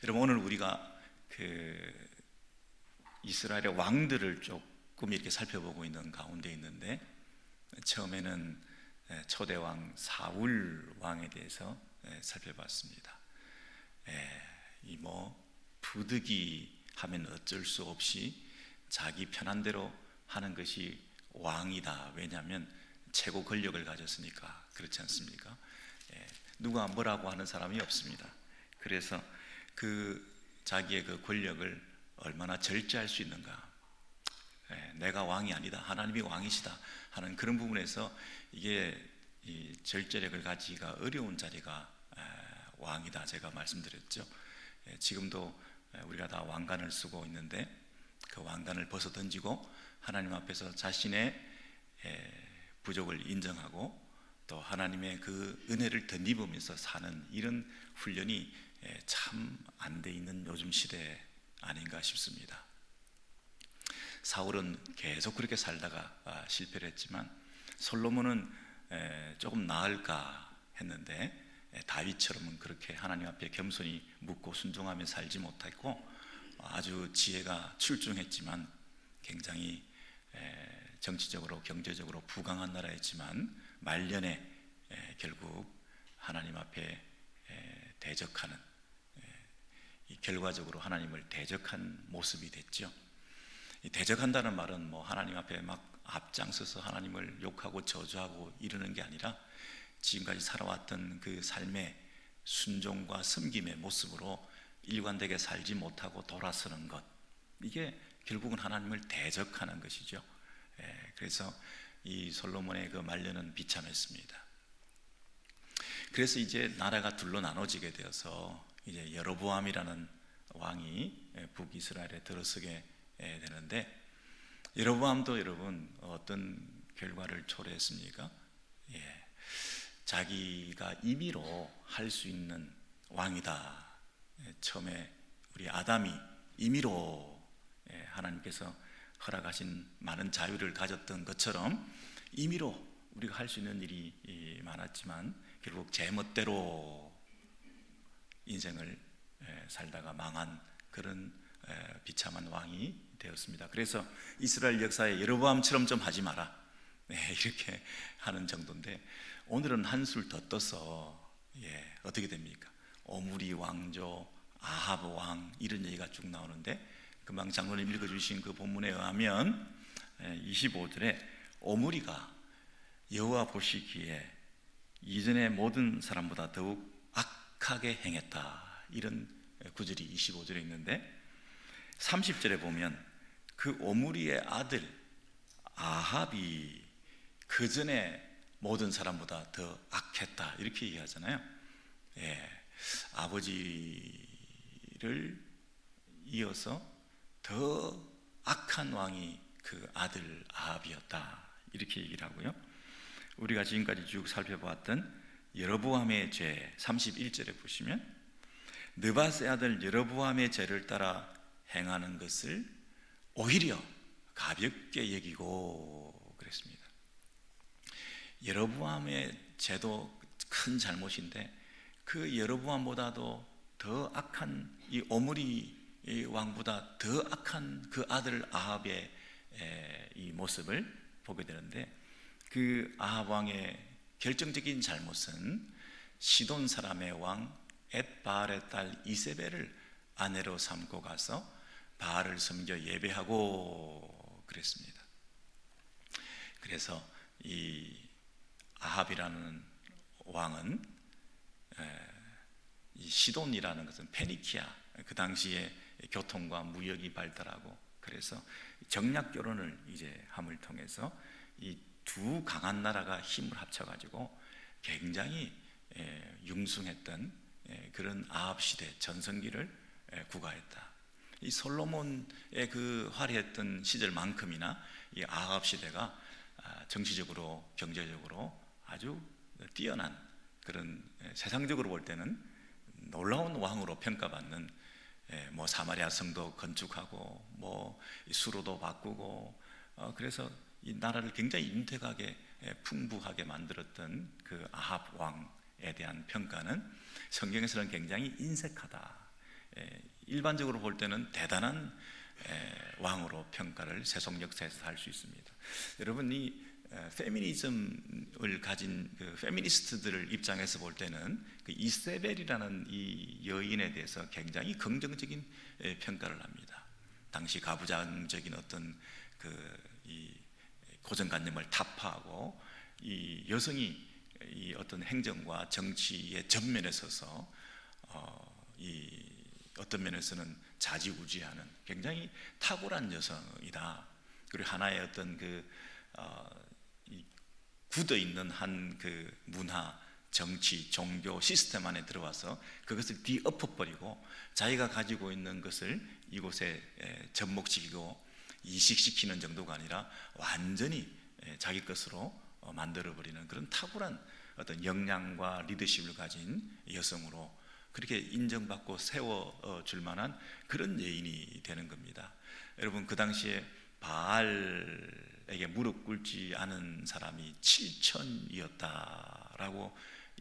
여러분, 오늘 우리가 이스라엘의 왕들을 조금 이렇게 살펴보고 있는 가운데 있는데, 처음에는 초대왕 사울 왕에 대해서 살펴봤습니다. 부득이 하면 어쩔 수 없이 자기 편한 대로 하는 것이 왕이다. 왜냐하면 최고 권력을 가졌으니까. 그렇지 않습니까? 누가 뭐라고 하는 사람이 없습니다. 그래서 자기의 그 권력을 얼마나 절제할 수 있는가, 내가 왕이 아니다, 하나님이 왕이시다 하는 그런 부분에서 이게 이 절제력을 가지기가 어려운 자리가 왕이다, 제가 말씀드렸죠. 지금도 우리가 다 왕관을 쓰고 있는데, 그 왕관을 벗어 던지고 하나님 앞에서 자신의 부족을 인정하고 또 하나님의 그 은혜를 덧입으면서 사는 이런 훈련이 참 안 돼 있는 요즘 시대 아닌가 싶습니다. 사울은 계속 그렇게 살다가 실패를 했지만, 솔로몬은 조금 나을까 했는데 다윗처럼은 그렇게 하나님 앞에 겸손히 묻고 순종하며 살지 못했고, 아주 지혜가 출중했지만 굉장히 정치적으로 경제적으로 부강한 나라였지만 말년에 결국 하나님 앞에 대적하는, 결과적으로 하나님을 대적한 모습이 됐죠. 이 대적한다는 말은 하나님 앞에 막 앞장서서 하나님을 욕하고 저주하고 이러는 게 아니라, 지금까지 살아왔던 그 삶의 순종과 섬김의 모습으로 일관되게 살지 못하고 돌아서는 것, 이게 결국은 하나님을 대적하는 것이죠. 그래서 이 솔로몬의 그 말년은 비참했습니다. 그래서 이제 나라가 둘로 나눠지게 되어서 이제 여로보암이라는 왕이 북이스라엘에 들어서게 되는데, 여로보암도 여러분 어떤 결과를 초래했습니까? 자기가 임의로 할 수 있는 왕이다. 처음에 우리 아담이 임의로 하나님께서 허락하신 많은 자유를 가졌던 것처럼 임의로 우리가 할 수 있는 일이 많았지만 결국 제멋대로 인생을 살다가 망한 그런 비참한 왕이 되었습니다. 그래서 이스라엘 역사에 여로보암처럼 좀 하지 마라, 이렇게 하는 정도인데, 오늘은 한술 더 떠서 어떻게 됩니까? 오므리 왕조, 아합 왕, 이런 얘기가 쭉 나오는데, 금방 장로님 읽어주신 그 본문에 의하면 25절에 오므리가 여호와 보시기에 이전의 모든 사람보다 더욱 악하게 행했다, 이런 구절이 25절에 있는데, 30절에 보면 그 오므리의 아들 아합이 그 전에 모든 사람보다 더 악했다, 이렇게 얘기하잖아요. 아버지를 이어서 더 악한 왕이 그 아들 아합이었다, 이렇게 얘기를 하고요. 우리가 지금까지 쭉 살펴보았던 여로보암의 죄 31절에 보시면 느밧의 아들 여로보암의 죄를 따라 행하는 것을 오히려 가볍게 여기고 그랬습니다. 여로보암의 죄도 큰 잘못인데, 그 여로보암보다도 더 악한 이 오므리 왕보다 더 악한 그 아들 아합의 이 모습을 보게 되는데, 그 아합 왕의 결정적인 잘못은 시돈 사람의 왕 엣바알의 딸 이세벨을 아내로 삼고 가서 바알을 섬겨 예배하고 그랬습니다. 그래서 이 아합이라는 왕은 이 시돈이라는 것은 페니키아, 그 당시에 교통과 무역이 발달하고, 그래서 정략 결혼을 이제 함을 통해서 이 두 강한 나라가 힘을 합쳐가지고 굉장히 융숭했던 그런 아합 시대 전성기를 구가했다. 이 솔로몬의 그 화려했던 시절만큼이나 이 아합 시대가 정치적으로 경제적으로 아주 뛰어난 그런, 세상적으로 볼 때는 놀라운 왕으로 평가받는, 사마리아 성도 건축하고 수로도 바꾸고, 그래서 이 나라를 굉장히 윤택하게 풍부하게 만들었던 그 아합 왕에 대한 평가는 성경에서는 굉장히 인색하다, 일반적으로 볼 때는 대단한 왕으로 평가를 세속 역사에서 할 수 있습니다. 여러분, 이 페미니즘을 가진 그 페미니스트들을 입장에서 볼 때는 그 이세벨이라는 이 여인에 대해서 굉장히 긍정적인 평가를 합니다. 당시 가부장적인 어떤 이 고정관념을 타파하고 이 여성이 이 어떤 행정과 정치의 전면에 서서 이 어떤 면에서는 좌지우지하는 굉장히 탁월한 여성이다. 그리고 하나의 어떤 이 굳어 있는 한 그 문화, 정치, 종교 시스템 안에 들어와서 그것을 뒤엎어버리고 자기가 가지고 있는 것을 이곳에 접목시키고 이식시키는 정도가 아니라 완전히 자기 것으로 만들어버리는 그런 탁월한 어떤 역량과 리더십을 가진 여성으로 그렇게 인정받고 세워줄 만한 그런 여인이 되는 겁니다. 여러분, 그 당시에 바알에게 무릎 꿇지 않은 사람이 7천이었다라고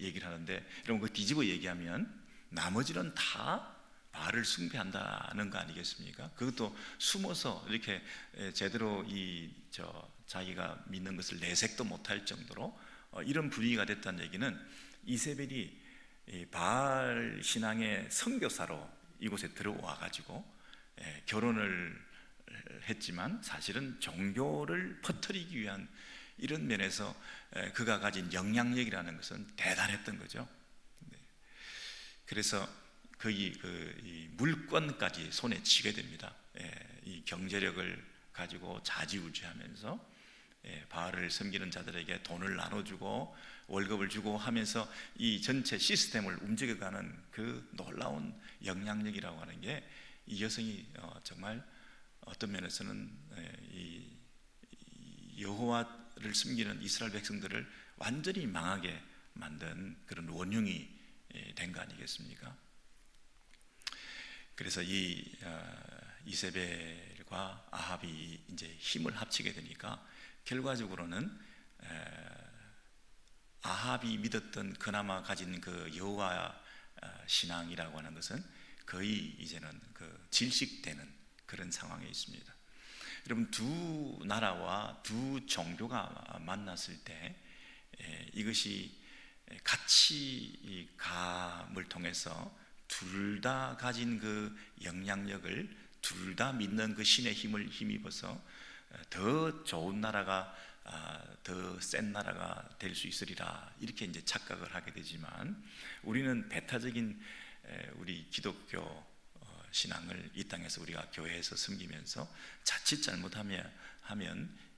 얘기를 하는데, 여러분 그 뒤집어 얘기하면 나머지는 다 바알을 숭배한다는 거 아니겠습니까? 그것도 숨어서 이렇게 제대로 자기가 믿는 것을 내색도 못할 정도로 이런 분위기가 됐다는 얘기는 이세벨이 바알 신앙의 선교사로 이곳에 들어와 가지고 결혼을 했지만 사실은 종교를 퍼뜨리기 위한 이런 면에서 그가 가진 영향력이라는 것은 대단했던 거죠. 그래서 거의 이 물권까지 손에 쥐게 됩니다. 이 경제력을 가지고 좌지우지하면서 바알을 섬기는 자들에게 돈을 나눠주고 월급을 주고 하면서 이 전체 시스템을 움직여가는 그 놀라운 영향력이라고 하는 게 이 여성이 정말 어떤 면에서는 이 여호와를 섬기는 이스라엘 백성들을 완전히 망하게 만든 그런 원흉이 된 거 아니겠습니까? 그래서 이 이세벨과 아합이 이제 힘을 합치게 되니까 결과적으로는 아합이 믿었던 그나마 가진 그 여호와 신앙이라고 하는 것은 거의 이제는 질식되는 그런 상황에 있습니다. 여러분, 두 나라와 두 종교가 만났을 때 이것이 같이 감을 통해서 둘 다 가진 그 영향력을 둘 다 믿는 그 신의 힘을 힘입어서 더 좋은 나라가 더 센 나라가 될 수 있으리라 이렇게 이제 착각을 하게 되지만, 우리는 배타적인 우리 기독교 신앙을 이 땅에서 우리가 교회에서 섬기면서 자칫 잘못하면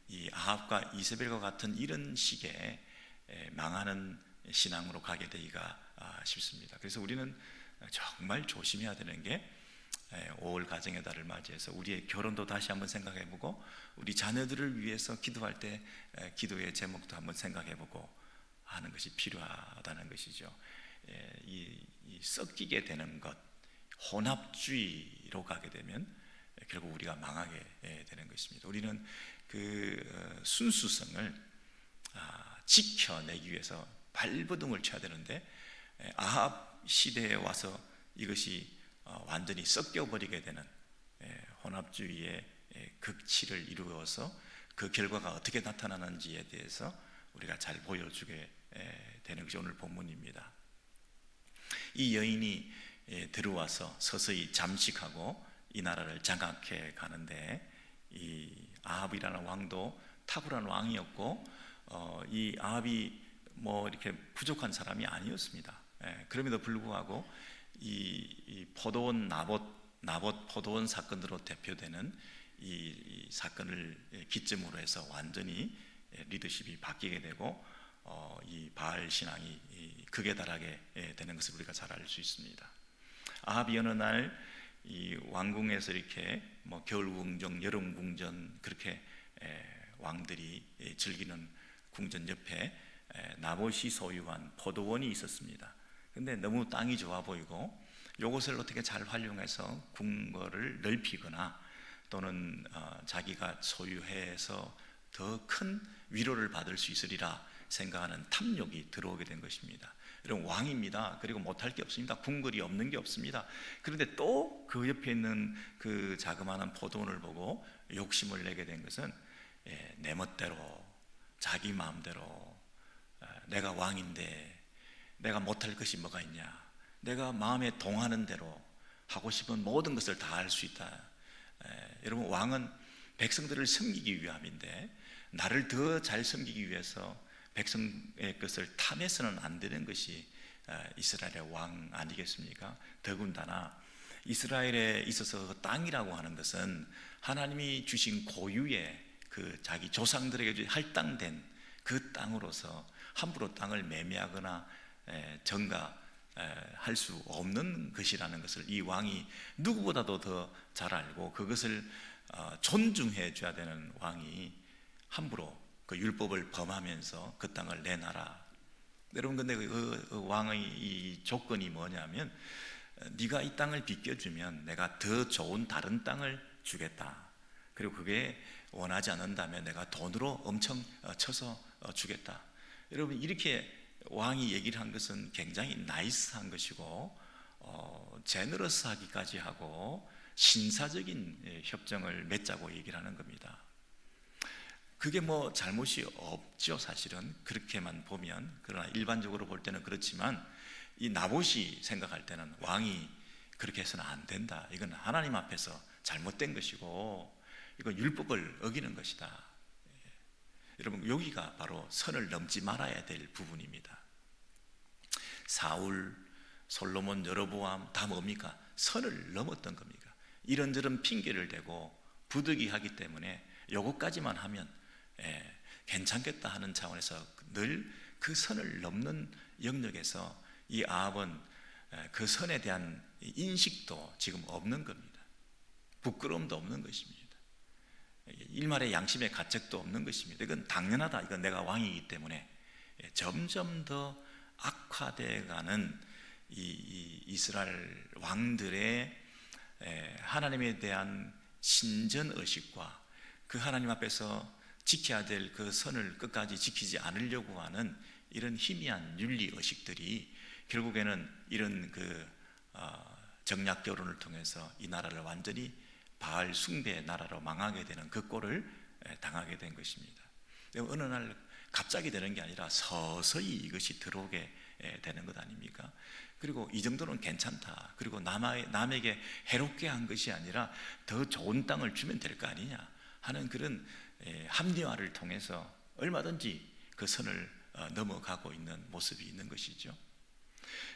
이 아합과 이세벨과 같은 이런 식의 망하는 신앙으로 가게 되기가 쉽습니다. 그래서 우리는 정말 조심해야 되는 게 5월 가정의 달을 맞이해서 우리의 결혼도 다시 한번 생각해보고 우리 자녀들을 위해서 기도할 때 기도의 제목도 한번 생각해보고 하는 것이 필요하다는 것이죠. 이 섞이게 되는 것, 혼합주의로 가게 되면 결국 우리가 망하게 되는 것입니다. 우리는 그 순수성을 지켜내기 위해서 발버둥을 쳐야 되는데, 아합 시대에 와서 이것이 완전히 섞여버리게 되는 혼합주의의 극치를 이루어서 그 결과가 어떻게 나타나는지에 대해서 우리가 잘 보여주게 되는 것이 오늘 본문입니다. 이 여인이 들어와서 서서히 잠식하고 이 나라를 장악해 가는데, 이 아합이라는 왕도 탁월한 왕이었고 이 아합이 뭐 이렇게 부족한 사람이 아니었습니다. 그럼에도 불구하고 이 포도원 나봇 포도원 사건으로 대표되는 이 사건을 기점으로 해서 완전히 리더십이 바뀌게 되고 이 바알 신앙이 극에 달하게 되는 것을 우리가 잘 알 수 있습니다. 아합이 어느 날 이 왕궁에서 이렇게 뭐 겨울 궁전, 여름 궁전 그렇게 왕들이 즐기는 궁전 옆에 나봇이 소유한 포도원이 있었습니다. 근데 너무 땅이 좋아 보이고 이것을 어떻게 잘 활용해서 궁궐을 넓히거나 또는 자기가 소유해서 더 큰 위로를 받을 수 있으리라 생각하는 탐욕이 들어오게 된 것입니다. 이런 왕입니다. 그리고 못할 게 없습니다. 궁궐이 없는 게 없습니다. 그런데 또 그 옆에 있는 그 자그마한 포도원을 보고 욕심을 내게 된 것은 내 멋대로, 자기 마음대로, 내가 왕인데 내가 못할 것이 뭐가 있냐, 내가 마음에 동하는 대로 하고 싶은 모든 것을 다 할 수 있다. 여러분, 왕은 백성들을 섬기기 위함인데 나를 더 잘 섬기기 위해서 백성의 것을 탐해서는 안 되는 것이 이스라엘의 왕 아니겠습니까? 더군다나 이스라엘에 있어서 그 땅이라고 하는 것은 하나님이 주신 고유의 그 자기 조상들에게 할당된 그 땅으로서 함부로 땅을 매매하거나 전가할 수 없는 것이라는 것을 이 왕이 누구보다도 더 잘 알고, 그것을 존중해 줘야 되는 왕이 함부로 그 율법을 범하면서 그 땅을 내놔라. 여러분, 근데 그 왕의 이 조건이 뭐냐면, 네가 이 땅을 비껴주면 내가 더 좋은 다른 땅을 주겠다. 그리고 그게 원하지 않는다면 내가 돈으로 엄청 쳐서 주겠다. 여러분, 이렇게 왕이 얘기를 한 것은 굉장히 나이스한 것이고, 제너러스하기까지 하고 신사적인 협정을 맺자고 얘기를 하는 겁니다. 그게 뭐 잘못이 없죠, 사실은 그렇게만 보면. 그러나 일반적으로 볼 때는 그렇지만 이 나봇이 생각할 때는 왕이 그렇게 해서는 안 된다, 이건 하나님 앞에서 잘못된 것이고 이건 율법을 어기는 것이다. 여러분, 여기가 바로 선을 넘지 말아야 될 부분입니다. 사울, 솔로몬, 여로보암 다 뭡니까? 선을 넘었던 겁니까? 이런저런 핑계를 대고 부득이하기 때문에 요것까지만 하면 괜찮겠다 하는 차원에서 늘 그 선을 넘는 영역에서 이 아합은 그 선에 대한 인식도 지금 없는 겁니다. 부끄러움도 없는 것입니다. 일말의 양심의 가책도 없는 것입니다. 이건 당연하다, 이건 내가 왕이기 때문에. 점점 더 악화되어 가는 이 이스라엘 왕들의 하나님에 대한 신전의식과 그 하나님 앞에서 지켜야 될 그 선을 끝까지 지키지 않으려고 하는 이런 희미한 윤리의식들이 결국에는 이런 정략 결혼을 통해서 이 나라를 완전히 바알 숭배의 나라로 망하게 되는 그 꼴을 당하게 된 것입니다. 어느 날 갑자기 되는 게 아니라 서서히 이것이 들어오게 되는 것 아닙니까? 그리고 이 정도는 괜찮다, 그리고 남에게 해롭게 한 것이 아니라 더 좋은 땅을 주면 될 거 아니냐 하는 그런 합리화를 통해서 얼마든지 그 선을 넘어가고 있는 모습이 있는 것이죠.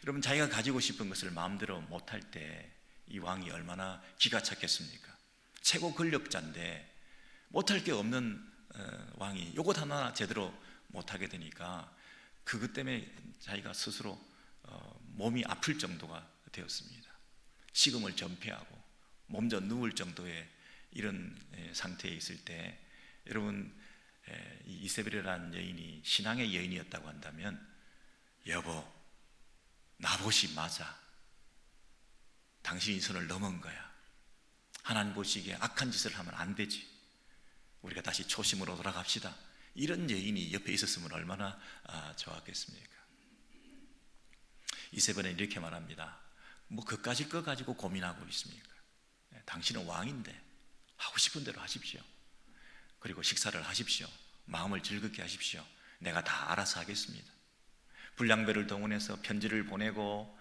여러분, 자기가 가지고 싶은 것을 마음대로 못할 때 이 왕이 얼마나 기가 찼겠습니까? 최고 권력자인데 못할 게 없는 왕이 이것 하나 제대로 못하게 되니까 그것 때문에 자기가 스스로 몸이 아플 정도가 되었습니다. 식음을 전폐하고 몸져 누울 정도의 이런 상태에 있을 때, 여러분, 이 이세벨이라는 여인이 신앙의 여인이었다고 한다면, 여보, 나봇이 맞아, 당신이 선을 넘은 거야, 하나님 보시기에 악한 짓을 하면 안 되지, 우리가 다시 초심으로 돌아갑시다, 이런 여인이 옆에 있었으면 얼마나 좋았겠습니까? 이세벨은 이렇게 말합니다. 뭐 그까짓 거 가지고 고민하고 있습니까? 당신은 왕인데 하고 싶은 대로 하십시오. 그리고 식사를 하십시오. 마음을 즐겁게 하십시오. 내가 다 알아서 하겠습니다. 불량배를 동원해서 편지를 보내고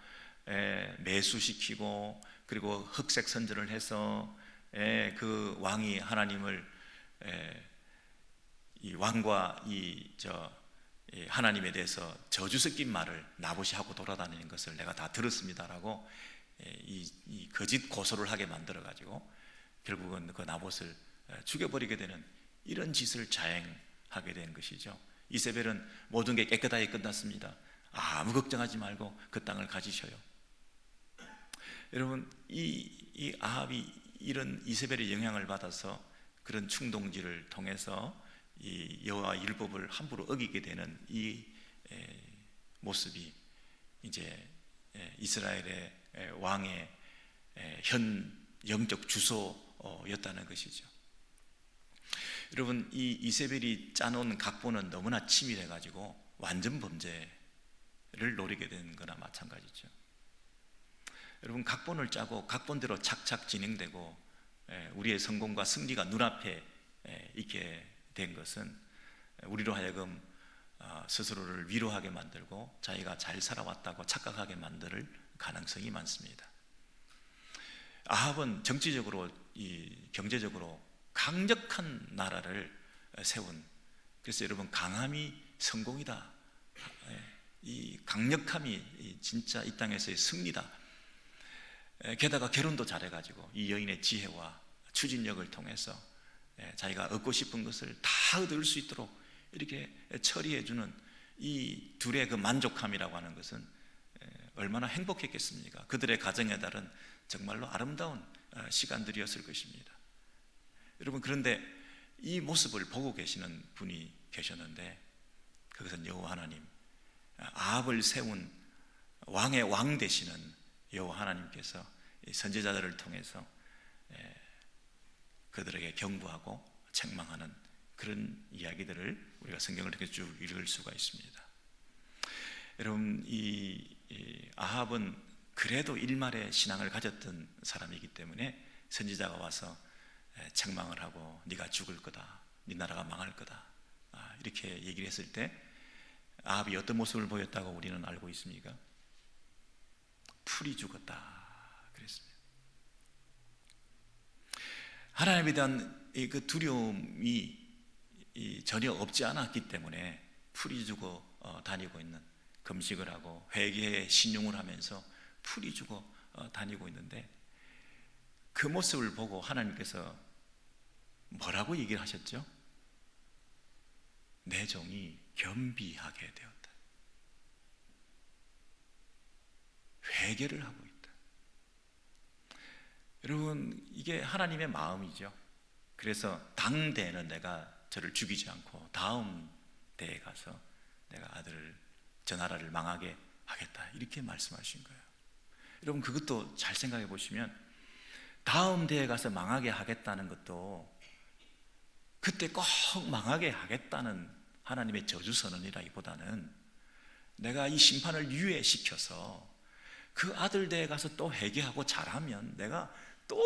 매수시키고, 그리고 흑색 선전을 해서 그 왕이 하나님을, 이 왕과 하나님에 대해서 저주 섞인 말을 나봇이 하고 돌아다니는 것을 내가 다 들었습니다라고 이 거짓 고소를 하게 만들어 가지고 결국은 그 나봇을 죽여버리게 되는 이런 짓을 자행하게 된 것이죠. 이세벨은 모든 게 깨끗하게 끝났습니다. 아무 걱정하지 말고 그 땅을 가지셔요. 여러분, 이 아합이 이런 이세벨의 영향을 받아서 그런 충동질을 통해서 이 여호와 율법을 함부로 어기게 되는 이 모습이 이제 이스라엘의 왕의 현 영적 주소였다는 것이죠. 여러분, 이 이세벨이 짜놓은 각본은 너무나 치밀해 가지고 완전 범죄, 노리게 된 거나 마찬가지죠. 여러분, 각본을 짜고 각본대로 착착 진행되고 우리의 성공과 승리가 눈앞에 있게 된 것은 우리로 하여금 스스로를 위로하게 만들고 자기가 잘 살아왔다고 착각하게 만들 가능성이 많습니다. 아합은 정치적으로, 경제적으로 강력한 나라를 세운, 그래서 여러분, 강함이 성공이다, 이 강력함이 진짜 이 땅에서의 승리다. 게다가 결혼도 잘해가지고 이 여인의 지혜와 추진력을 통해서 자기가 얻고 싶은 것을 다 얻을 수 있도록 이렇게 처리해주는 이 둘의 그 만족함이라고 하는 것은 얼마나 행복했겠습니까? 그들의 가정에 따른 정말로 아름다운 시간들이었을 것입니다. 여러분, 그런데 이 모습을 보고 계시는 분이 계셨는데, 그것은 여호와 하나님, 아합을 세운 왕의 왕 되시는 여호와 하나님께서 선지자들을 통해서 그들에게 경고하고 책망하는 그런 이야기들을 우리가 성경을 통해 쭉 읽을 수가 있습니다. 여러분, 이 아합은 그래도 일말의 신앙을 가졌던 사람이기 때문에 선지자가 와서 책망을 하고 네가 죽을 거다, 네 나라가 망할 거다, 이렇게 얘기를 했을 때 아합이 어떤 모습을 보였다고 우리는 알고 있습니까? 풀이 죽었다 그랬습니다. 하나님에 대한 그 두려움이 전혀 없지 않았기 때문에 풀이 주고 다니고 있는, 금식을 하고 회개에 신용을 하면서 풀이 주고 다니고 있는데, 그 모습을 보고 하나님께서 뭐라고 얘기를 하셨죠? 내 종이 겸비하게 되었다. 회개를 하고 있다. 여러분, 이게 하나님의 마음이죠. 그래서 당대에는 내가 저를 죽이지 않고 다음 대에 가서 내가 저 나라를 망하게 하겠다, 이렇게 말씀하신 거예요. 여러분, 그것도 잘 생각해 보시면 다음 대에 가서 망하게 하겠다는 것도 그때 꼭 망하게 하겠다는 하나님의 저주 선언이라기보다는 내가 이 심판을 유예시켜서 그 아들 대에 가서 또 회개하고 잘하면 내가 또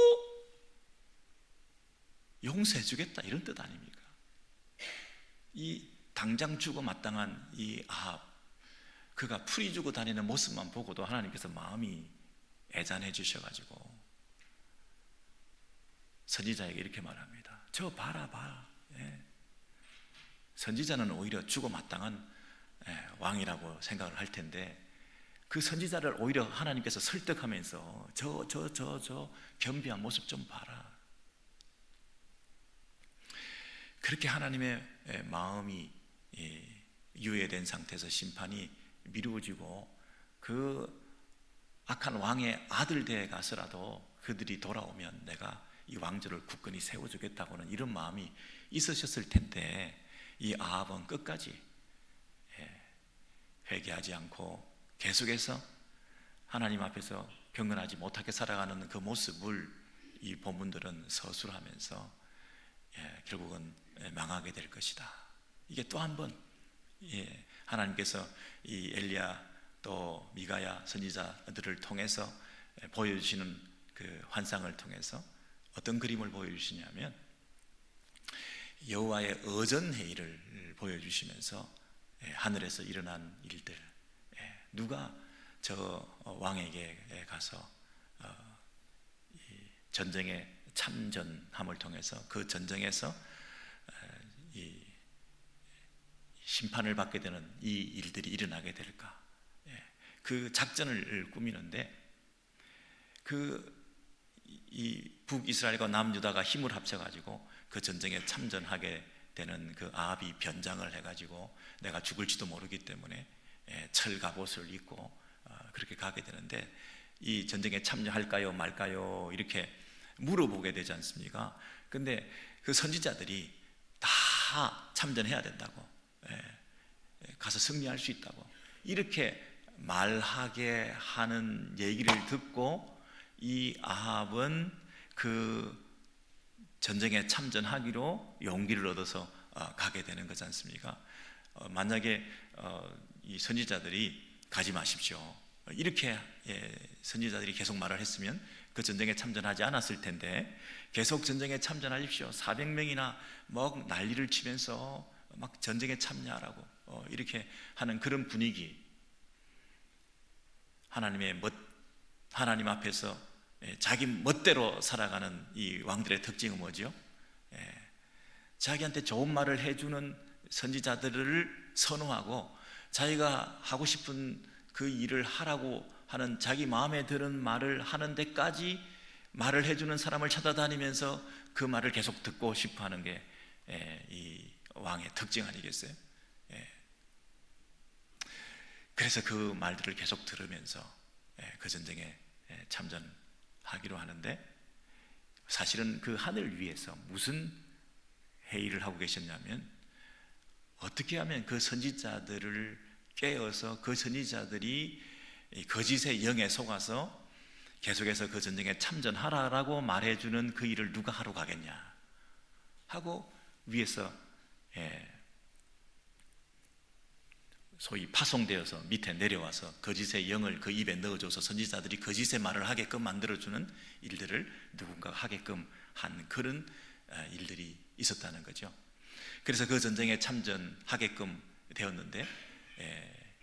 용서해 주겠다, 이런 뜻 아닙니까? 이 당장 죽어 마땅한 이 아합, 그가 풀이 주고 다니는 모습만 보고도 하나님께서 마음이 애잔해 주셔가지고 선지자에게 이렇게 말합니다. 저 봐라. 선지자는 오히려 죽어 마땅한 왕이라고 생각을 할 텐데, 그 선지자를 오히려 하나님께서 설득하면서 저 겸비한 모습 좀 봐라. 그렇게 하나님의 마음이 유예된 상태에서 심판이 미루어지고 그 악한 왕의 아들 대에 가서라도 그들이 돌아오면 내가 이 왕조를 굳건히 세워주겠다고는 이런 마음이 있으셨을 텐데, 이 아합은 끝까지 회개하지 않고 계속해서 하나님 앞에서 경건하지 못하게 살아가는 그 모습을 이 본문들은 서술하면서 결국은 망하게 될 것이다. 이게 또 한 번 하나님께서 이 엘리야 또 미가야 선지자들을 통해서 보여주시는 그 환상을 통해서 어떤 그림을 보여주시냐면, 여호와의 어전회의를 보여주시면서 하늘에서 일어난 일들, 누가 저 왕에게 가서 전쟁에 참전함을 통해서 그 전쟁에서 이 심판을 받게 되는 이 일들이 일어나게 될까, 그 작전을 꾸미는데, 이 북이스라엘과 남유다가 힘을 합쳐가지고 그 전쟁에 참전하게 되는 그 아합이 변장을 해가지고 내가 죽을지도 모르기 때문에 철갑옷을 입고 그렇게 가게 되는데, 이 전쟁에 참여할까요 말까요 이렇게 물어보게 되지 않습니까? 근데 그 선지자들이 다 참전해야 된다고, 가서 승리할 수 있다고 이렇게 말하게 하는 얘기를 듣고 이 아합은 그 전쟁에 참전하기로 용기를 얻어서 가게 되는 거지 않습니까? 만약에 이 선지자들이 가지 마십시오. 이렇게 선지자들이 계속 말을 했으면 그 전쟁에 참전하지 않았을 텐데 계속 전쟁에 참전하십시오. 400명이나 막 난리를 치면서 막 전쟁에 참여하라고 이렇게 하는 그런 분위기. 하나님 앞에서 자기 멋대로 살아가는 이 왕들의 특징은 뭐죠? 자기한테 좋은 말을 해주는 선지자들을 선호하고 자기가 하고 싶은 그 일을 하라고 하는 자기 마음에 드는 말을 하는 데까지 말을 해주는 사람을 찾아다니면서 그 말을 계속 듣고 싶어 하는 게 이 왕의 특징 아니겠어요? 그래서 그 말들을 계속 들으면서 그 전쟁에 참전하기로 하는데, 사실은 그 하늘 위에서 무슨 회의를 하고 계셨냐면 어떻게 하면 그 선지자들을 깨어서 그 선지자들이 거짓의 영에 속아서 계속해서 그 전쟁에 참전하라라고 말해주는 그 일을 누가 하러 가겠냐 하고 위에서 소위 파송되어서 밑에 내려와서 거짓의 영을 그 입에 넣어줘서 선지자들이 거짓의 말을 하게끔 만들어주는 일들을 누군가가 하게끔 한 그런 일들이 있었다는 거죠. 그래서 그 전쟁에 참전하게끔 되었는데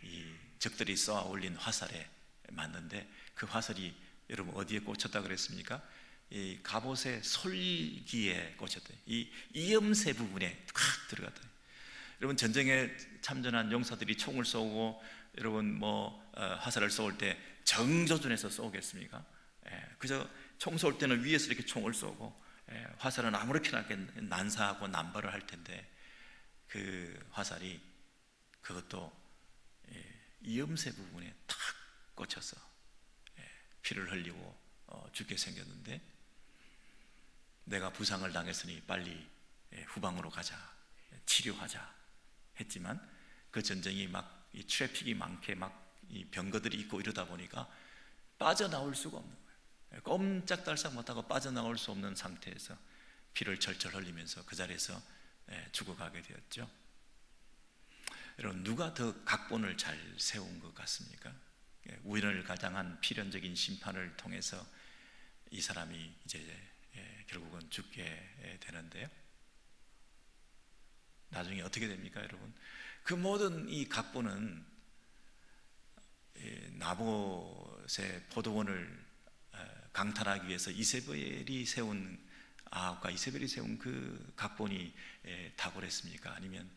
이 적들이 쏘아 올린 화살에 맞는데 그 화살이 여러분 어디에 꽂혔다 그랬습니까? 이 갑옷의 솔기에 꽂혔다. 이 이염새 부분에 콱 들어갔다. 여러분 전쟁에 참전한 용사들이 총을 쏘고 여러분 화살을 쏘을 때 정조준해서 쏘겠습니까? 그저 총 쏠 때는 위에서 이렇게 총을 쏘고 화살은 아무렇게나 난사하고 난발을 할 텐데 그 화살이 그것도 이염새 부분에 탁 꽂혀서 피를 흘리고 죽게 생겼는데, 내가 부상을 당했으니 빨리 후방으로 가자, 치료하자 했지만 그 전쟁이 막 이 트래픽이 많게 막 이 병거들이 있고 이러다 보니까 빠져나올 수가 없는 거예요. 꼼짝달싹 못하고 빠져나올 수 없는 상태에서 피를 절절 흘리면서 그 자리에서 죽어가게 되었죠. 여러분, 누가 더 각본을 잘 세운 것 같습니까? 우연을 가장한 필연적인 심판을 통해서 이 사람이 이제 결국은 죽게 되는데요. 나중에 어떻게 됩니까, 여러분? 그 모든 이 각본은 나봇의 포도원을 강탈하기 위해서 아합과 이세벨이 세운 그 각본이 탁월했습니까? 아니면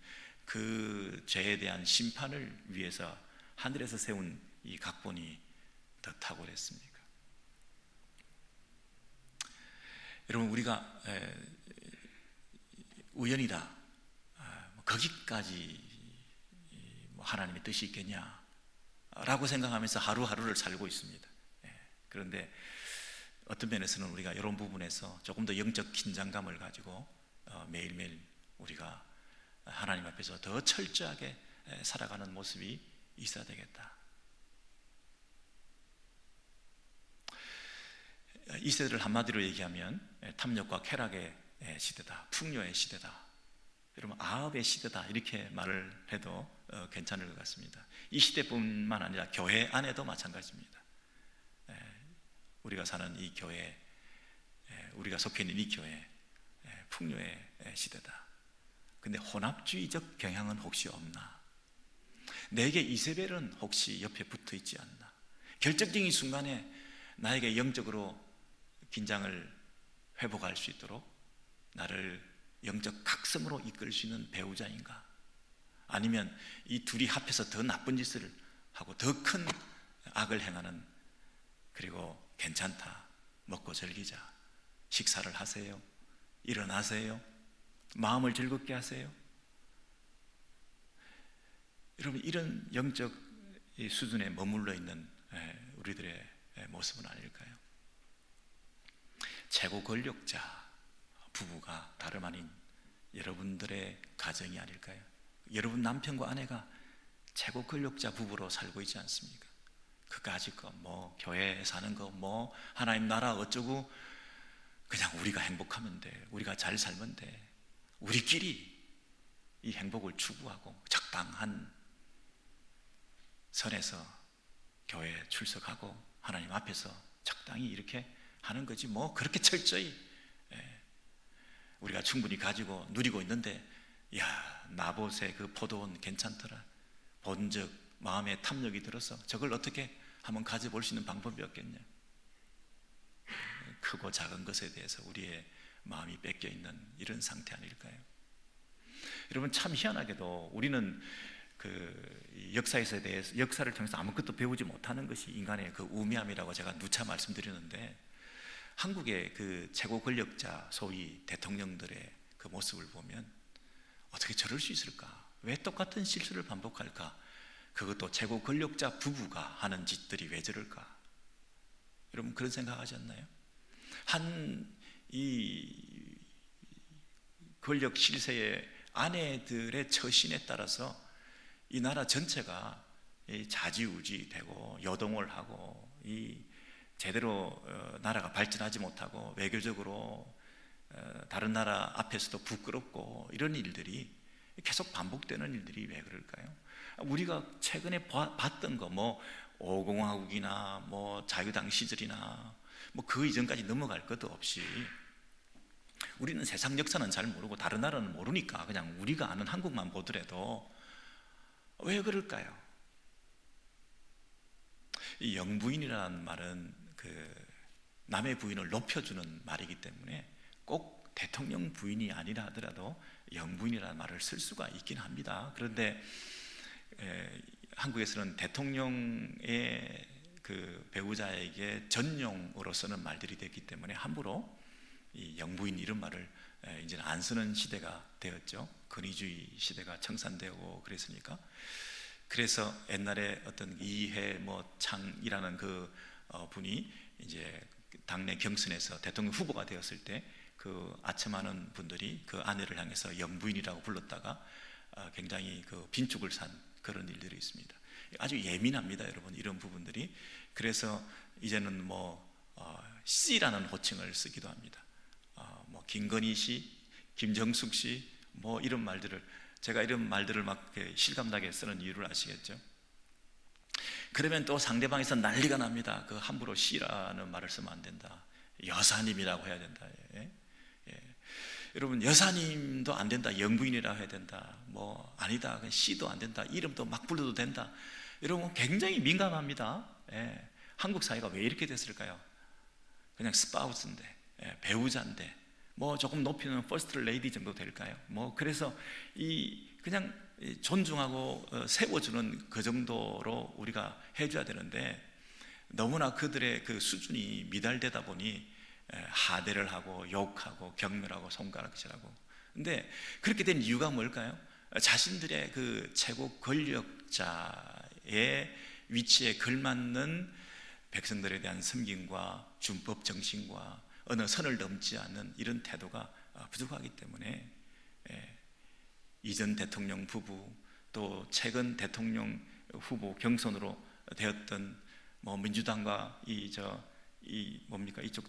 그 죄에 대한 심판을 위해서 하늘에서 세운 이 각본이 더 탁월했습니까? 여러분, 우리가 우연이다, 거기까지 하나님의 뜻이 있겠냐라고 생각하면서 하루하루를 살고 있습니다. 그런데 어떤 면에서는 우리가 이런 부분에서 조금 더 영적 긴장감을 가지고 매일매일 우리가 하나님 앞에서 더 철저하게 살아가는 모습이 있어야 되겠다. 이 세대를 한마디로 얘기하면 탐욕과 쾌락의 시대다, 풍요의 시대다, 여러분 아합의 시대다, 이렇게 말을 해도 괜찮을 것 같습니다. 이 시대뿐만 아니라 교회 안에도 마찬가지입니다. 우리가 사는 이 교회, 우리가 속해 있는 이 교회, 풍요의 시대다. 근데 혼합주의적 경향은 혹시 없나? 내게 이세벨은 혹시 옆에 붙어 있지 않나? 결정적인 순간에 나에게 영적으로 긴장을 회복할 수 있도록 나를 영적 각성으로 이끌 수 있는 배우자인가? 아니면 이 둘이 합해서 더 나쁜 짓을 하고 더 큰 악을 행하는, 그리고 괜찮다, 먹고 즐기자, 식사를 하세요, 일어나세요, 마음을 즐겁게 하세요. 여러분, 이런 영적 수준에 머물러 있는 우리들의 모습은 아닐까요? 최고 권력자 부부가 다름 아닌 여러분들의 가정이 아닐까요? 여러분 남편과 아내가 최고 권력자 부부로 살고 있지 않습니까? 그까짓 거, 교회에 사는 거, 하나님 나라 어쩌고, 그냥 우리가 행복하면 돼, 우리가 잘 살면 돼, 우리끼리 이 행복을 추구하고 적당한 선에서 교회에 출석하고 하나님 앞에서 적당히 이렇게 하는 거지, 뭐 그렇게 철저히 우리가 충분히 가지고 누리고 있는데, 야, 나봇의 그 포도원 괜찮더라, 본즉 마음에 탐욕이 들어서 저걸 어떻게 한번 가져볼 수 있는 방법이 없겠냐. 크고 작은 것에 대해서 우리의 마음이 뺏겨 있는 이런 상태 아닐까요? 여러분, 참 희한하게도 우리는 그 역사에 대해서, 역사를 통해서 아무것도 배우지 못하는 것이 인간의 그 우매함이라고 제가 누차 말씀드리는데, 한국의 그 최고 권력자, 소위 대통령들의 그 모습을 보면 어떻게 저럴 수 있을까? 왜 똑같은 실수를 반복할까? 그것도 최고 권력자 부부가 하는 짓들이 왜 저럴까? 여러분, 그런 생각하지 않나요? 이 권력 실세의 아내들의 처신에 따라서 이 나라 전체가 좌지우지 되고 요동을 하고, 이 제대로 나라가 발전하지 못하고 외교적으로 다른 나라 앞에서도 부끄럽고, 이런 일들이 계속 반복되는 일들이 왜 그럴까요? 우리가 최근에 봤던 거, 뭐 5공화국이나 뭐 자유당 시절이나 뭐 그 이전까지 넘어갈 것도 없이, 우리는 세상 역사는 잘 모르고 다른 나라는 모르니까 그냥 우리가 아는 한국만 보더라도 왜 그럴까요? 이 영부인이라는 말은 그 남의 부인을 높여주는 말이기 때문에 꼭 대통령 부인이 아니라 하더라도 영부인이라는 말을 쓸 수가 있긴 합니다. 그런데 한국에서는 대통령의 그 배우자에게 전용으로 쓰는 말들이 됐기 때문에 함부로 이 영부인 이런 말을 이제는 안 쓰는 시대가 되었죠. 권위주의 시대가 청산되고 그랬으니까. 그래서 옛날에 어떤 이해 창이라는 그 분이 이제 당내 경선에서 대통령 후보가 되었을 때 그 아첨하는 분들이 그 아내를 향해서 영부인이라고 불렀다가 굉장히 그 빈축을 산 그런 일들이 있습니다. 아주 예민합니다, 여러분, 이런 부분들이. 그래서 이제는 C라는 호칭을 쓰기도 합니다. 김건희 씨, 김정숙 씨, 이런 말들을, 제가 이런 말들을 막 실감나게 쓰는 이유를 아시겠죠? 그러면 또 상대방에서 난리가 납니다. 그 함부로 C라는 말을 쓰면 안 된다, 여사님이라고 해야 된다. 여러분, 여사님도 안 된다, 영부인이라고 해야 된다, 아니다, C도 안 된다, 이름도 막 불러도 된다. 여러분, 굉장히 민감합니다. 한국 사회가 왜 이렇게 됐을까요? 그냥 스파우스인데, 배우자인데, 조금 높이는 퍼스트 레이디 정도 될까요? 그래서 그냥 존중하고 세워주는 그 정도로 우리가 해줘야 되는데, 너무나 그들의 그 수준이 미달되다 보니 하대를 하고 욕하고 경멸하고 손가락질하고. 근데 그렇게 된 이유가 뭘까요? 자신들의 그 최고 권력자의 위치에 걸맞는 백성들에 대한 섬김과 준법 정신과 어느 선을 넘지 않는 이런 태도가 부족하기 때문에, 이전 대통령 부부, 또 최근 대통령 후보 경선으로 되었던 민주당과 이쪽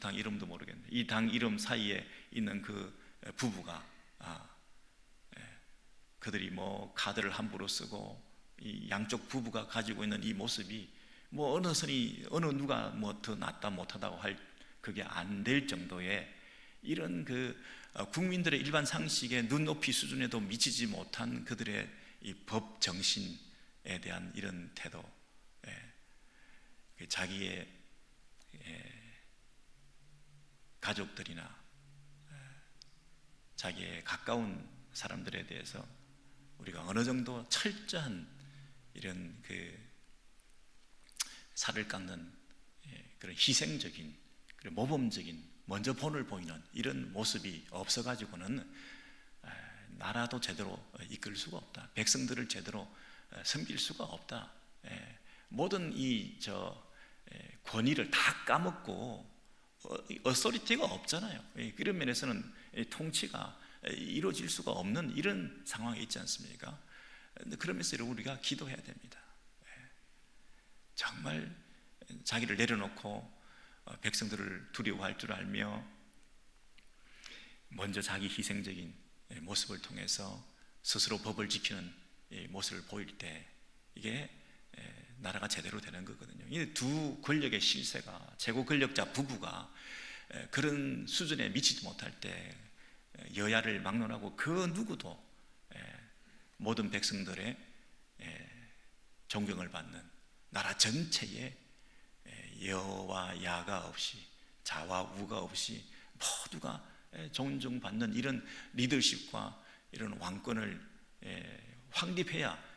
당 이름도 모르겠네, 이 당 이름 사이에 있는 그 부부가 그들이 카드를 함부로 쓰고, 이 양쪽 부부가 가지고 있는 이 모습이 어느 선이, 어느 누가 더 낫다 못하다고 할, 그게 안 될 정도의 이런 그 국민들의 일반 상식의 눈높이 수준에도 미치지 못한 그들의 이 법 정신에 대한 이런 태도, 자기의 가족들이나 자기의 가까운 사람들에 대해서 우리가 어느 정도 철저한 이런 그 살을 깎는 그런 희생적인, 그런 모범적인, 먼저 본을 보이는 이런 모습이 없어가지고는 나라도 제대로 이끌 수가 없다, 백성들을 제대로 섬길 수가 없다. 모든 권위를 다 까먹고 어소리티가 없잖아요. 그런 면에서는 통치가 이루어질 수가 없는 이런 상황에 있지 않습니까? 그러면서 우리가 기도해야 됩니다. 정말 자기를 내려놓고 백성들을 두려워할 줄 알며 먼저 자기 희생적인 모습을 통해서 스스로 법을 지키는 모습을 보일 때, 이게 나라가 제대로 되는 거거든요. 이 두 권력의 실세가, 최고 권력자 부부가 그런 수준에 미치지 못할 때 여야를 막론하고 그 누구도 모든 백성들의 존경을 받는, 나라 전체에 여와 야가 없이, 자와 우가 없이 모두가 존중받는 이런 리더십과 이런 왕권을 확립해야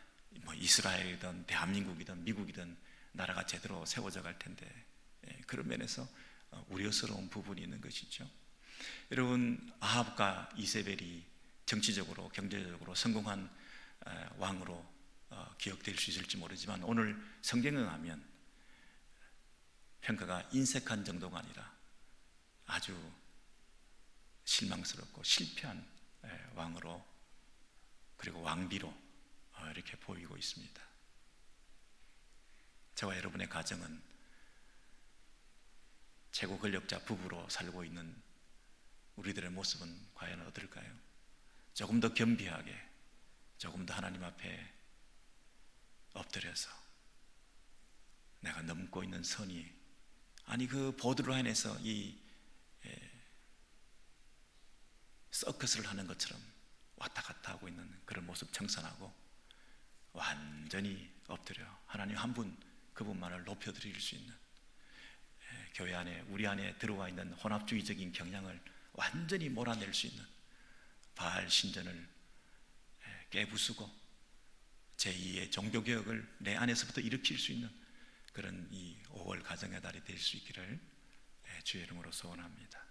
뭐 이스라엘이든 대한민국이든 미국이든 나라가 제대로 세워져 갈 텐데, 그런 면에서 우려스러운 부분이 있는 것이죠. 여러분, 아합과 이세벨이 정치적으로 경제적으로 성공한 왕으로 기억될 수 있을지 모르지만, 오늘 성경에 가면 평가가 인색한 정도가 아니라 아주 실망스럽고 실패한 왕으로, 그리고 왕비로 이렇게 보이고 있습니다. 저와 여러분의 가정은 최고 권력자 부부로 살고 있는 우리들의 모습은 과연 어떨까요? 조금 더 겸비하게, 조금 더 하나님 앞에 엎드려서 내가 넘고 있는 선이, 아니 그 보드로 인해서 이 서커스를 하는 것처럼 왔다 갔다 하고 있는 그런 모습 청산하고 완전히 엎드려 하나님 한 분, 그분만을 높여드릴 수 있는, 교회 안에, 우리 안에 들어와 있는 혼합주의적인 경향을 완전히 몰아낼 수 있는 바알 신전을 깨부수고 제2의 종교개혁을 내 안에서부터 일으킬 수 있는 그런 이 5월 가정의 달이 될 수 있기를 주의 이름으로 소원합니다.